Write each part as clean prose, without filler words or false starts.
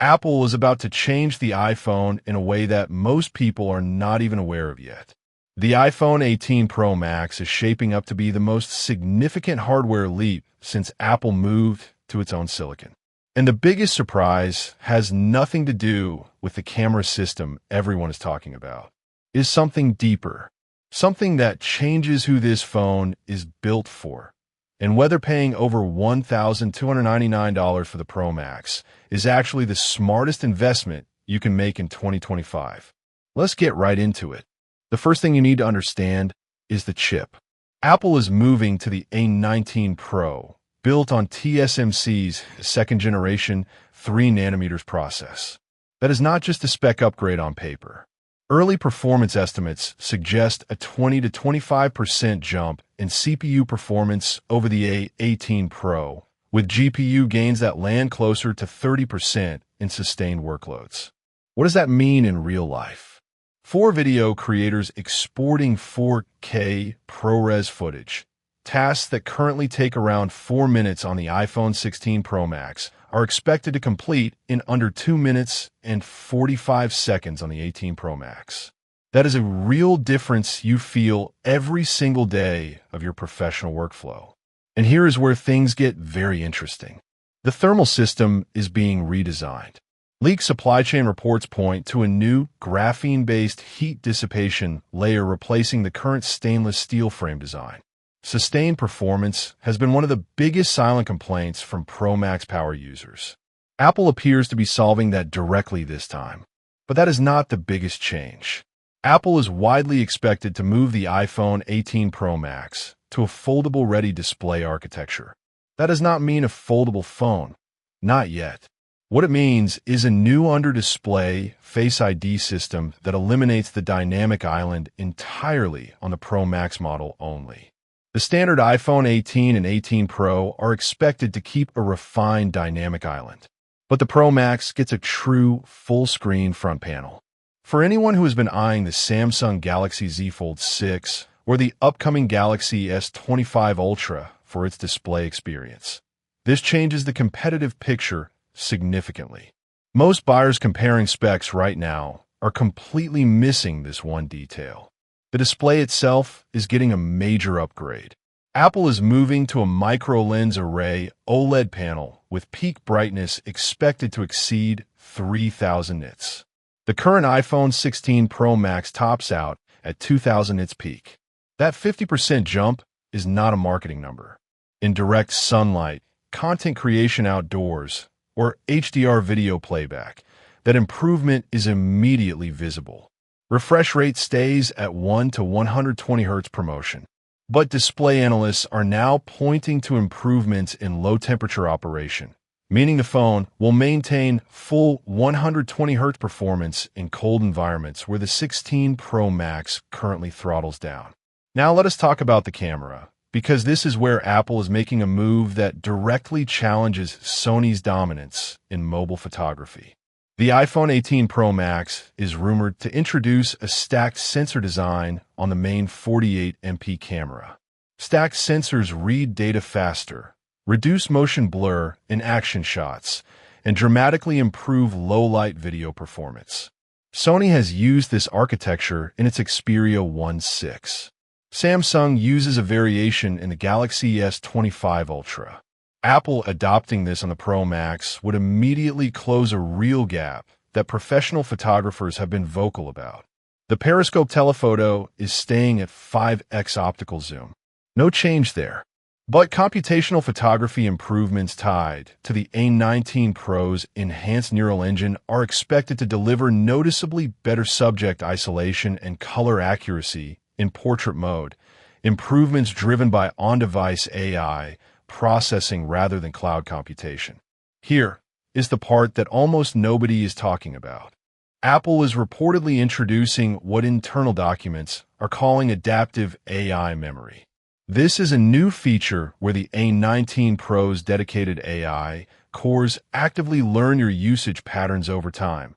Apple is about to change the iPhone in a way that most people are not even aware of yet. The iPhone 18 Pro Max is shaping up to be the most significant hardware leap since Apple moved to its own silicon. And the biggest surprise has nothing to do with the camera system everyone is talking about. It is something deeper, something that changes who this phone is built for. And whether paying over $1,299 for the Pro Max is actually the smartest investment you can make in 2025. Let's get right into it. The first thing you need to understand is the chip. Apple is moving to the A19 Pro, built on TSMC's second generation 3nm process. That is not just a spec upgrade on paper. Early performance estimates suggest a 20 to 25% jump in CPU performance over the A18 Pro, with GPU gains that land closer to 30% in sustained workloads. What does that mean in real life? For video creators exporting 4K ProRes footage, tasks that currently take around 4 minutes on the iPhone 16 Pro Max are expected to complete in under 2 minutes and 45 seconds on the 18 Pro Max. That is a real difference you feel every single day of your professional workflow. And here is where things get very interesting. The thermal system is being redesigned. Leaked supply chain reports point to a new graphene-based heat dissipation layer replacing the current stainless steel frame design. Sustained performance has been one of the biggest silent complaints from Pro Max power users. Apple appears to be solving that directly this time. But that is not the biggest change. Apple is widely expected to move the iPhone 18 Pro Max to a foldable-ready display architecture. That does not mean a foldable phone. Not yet. What it means is a new under-display Face ID system that eliminates the dynamic island entirely on the Pro Max model only. The standard iPhone 18 and 18 Pro are expected to keep a refined dynamic island, but the Pro Max gets a true full-screen front panel. For anyone who has been eyeing the Samsung Galaxy Z Fold 6 or the upcoming Galaxy S25 Ultra for its display experience, this changes the competitive picture significantly. Most buyers comparing specs right now are completely missing this one detail. The display itself is getting a major upgrade. Apple is moving to a micro-lens array OLED panel with peak brightness expected to exceed 3,000 nits. The current iPhone 16 Pro Max tops out at 2,000 nits peak. That 50% jump is not a marketing number. In direct sunlight, content creation outdoors, or HDR video playback, that improvement is immediately visible. Refresh rate stays at 1 to 120 Hz per motion. But display analysts are now pointing to improvements in low-temperature operation, meaning the phone will maintain full 120 Hz performance in cold environments where the 16 Pro Max currently throttles down. Now let us talk about the camera, because this is where Apple is making a move that directly challenges Sony's dominance in mobile photography. The iPhone 18 Pro Max is rumored to introduce a stacked sensor design on the main 48MP camera. Stacked sensors read data faster, reduce motion blur in action shots, and dramatically improve low-light video performance. Sony has used this architecture in its Xperia 1.6. Samsung uses a variation in the Galaxy S25 Ultra. Apple adopting this on the Pro Max would immediately close a real gap that professional photographers have been vocal about. The periscope telephoto is staying at 5x optical zoom. No change there. But computational photography improvements tied to the A19 Pro's enhanced neural engine are expected to deliver noticeably better subject isolation and color accuracy in portrait mode, improvements driven by on-device AI processing rather than cloud computation. Here is the part that almost nobody is talking about. Apple is reportedly introducing what internal documents are calling adaptive AI memory. This is a new feature where the A19 Pro's dedicated AI cores actively learn your usage patterns over time,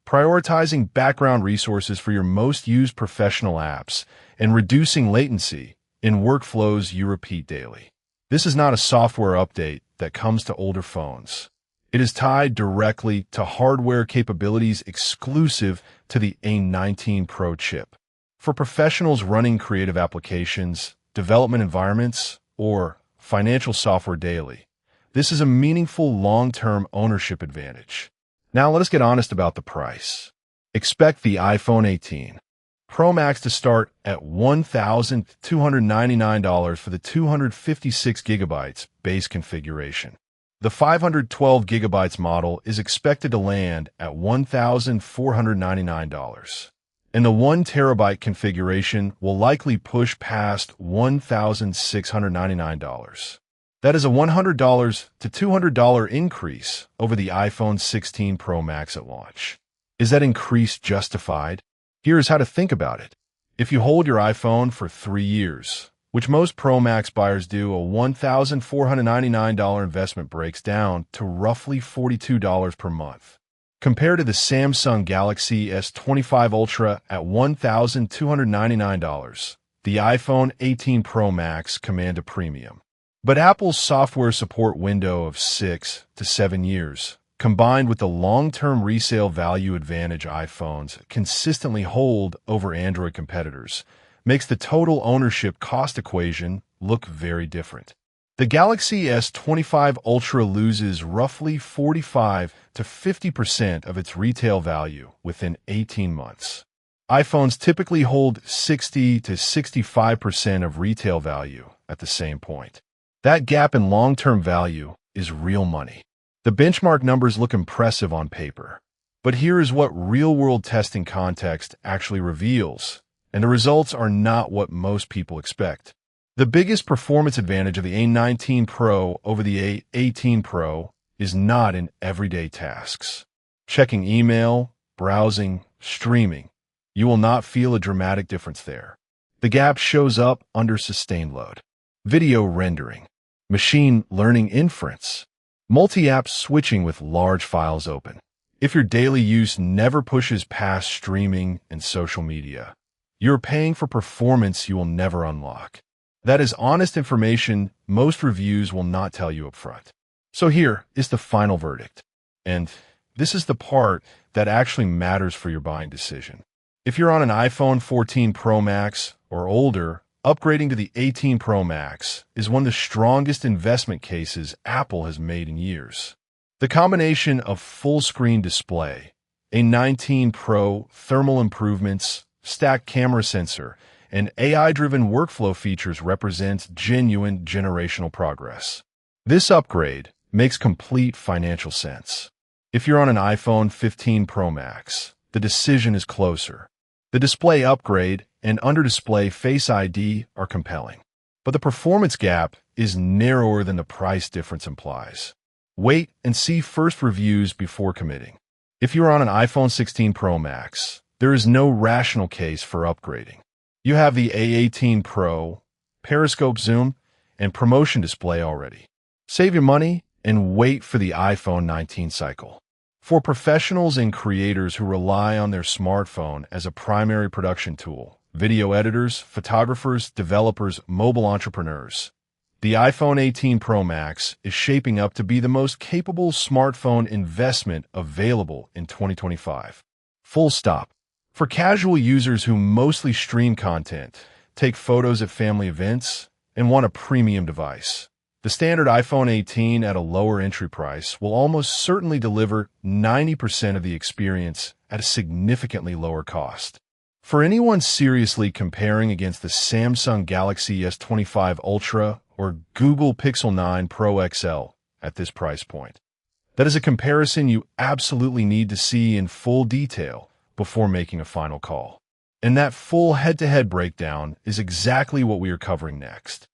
prioritizing background resources for your most used professional apps and reducing latency in workflows you repeat daily. This is not a software update that comes to older phones. It is tied directly to hardware capabilities exclusive to the A19 Pro chip. For professionals running creative applications, development environments, or financial software daily, this is a meaningful long-term ownership advantage. Now let us get honest about the price. Expect the iPhone 18 Pro Max to start at $1,299 for the 256 gigabytes base configuration. The 512 gigabytes model is expected to land at $1,499, and the 1 terabyte configuration will likely push past $1,699. That is a $100 to $200 increase over the iPhone 16 Pro Max at launch. Is that increase justified? Here's how to think about it. If you hold your iPhone for 3 years, which most Pro Max buyers do, a $1,499 investment breaks down to roughly $42 per month. Compared to the Samsung Galaxy S25 Ultra at $1,299, the iPhone 18 Pro Max command a premium. But Apple's software support window of 6 to 7 years, combined with the long-term resale value advantage iPhones consistently hold over Android competitors, makes the total ownership cost equation look very different. The Galaxy S25 Ultra loses roughly 45 to 50% of its retail value within 18 months. iPhones typically hold 60 to 65% of retail value at the same point. That gap in long-term value is real money. The benchmark numbers look impressive on paper, but here is what real-world testing context actually reveals, and the results are not what most people expect. The biggest performance advantage of the A19 Pro over the A18 Pro is not in everyday tasks. Checking email, browsing, streaming. You will not feel a dramatic difference there. The gap shows up under sustained load. Video rendering, machine learning inference, multi-app switching with large files open. If your daily use never pushes past streaming and social media, you're paying for performance you will never unlock. That is honest information most reviews will not tell you up front. So here is the final verdict. And this is the part that actually matters for your buying decision. If you're on an iPhone 14 Pro Max or older, upgrading to the 18 Pro Max is one of the strongest investment cases Apple has made in years. The combination of full-screen display, A19 Pro thermal improvements, stacked camera sensor, and AI-driven workflow features represents genuine generational progress. This upgrade makes complete financial sense. If you're on an iPhone 15 Pro Max, the decision is closer. The display upgrade and under-display Face ID are compelling, but the performance gap is narrower than the price difference implies. Wait and see first reviews before committing. If you're on an iPhone 16 Pro Max, there is no rational case for upgrading. You have the A18 Pro, periscope zoom, and promotion display already. Save your money and wait for the iPhone 19 cycle. For professionals and creators who rely on their smartphone as a primary production tool, video editors, photographers, developers, mobile entrepreneurs, the iPhone 18 Pro Max is shaping up to be the most capable smartphone investment available in 2025. Full stop. For casual users who mostly stream content, take photos at family events, and want a premium device, the standard iPhone 18 at a lower entry price will almost certainly deliver 90% of the experience at a significantly lower cost. For anyone seriously comparing against the Samsung Galaxy S25 Ultra or Google Pixel 9 Pro XL at this price point, that is a comparison you absolutely need to see in full detail before making a final call. And that full head-to-head breakdown is exactly what we are covering next.